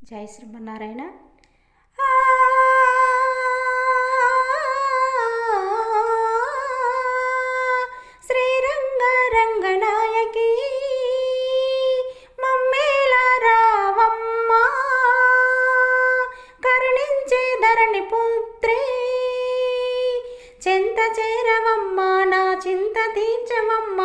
జై శ్రీమన్నారాయణ. శ్రీరంగ రంగనాయకి మమ్మేల రావమ్మ, కరుణించే ధరణి పుత్రే చెంత చేరవమ్మ, నా చింత తీర్చవమ్మ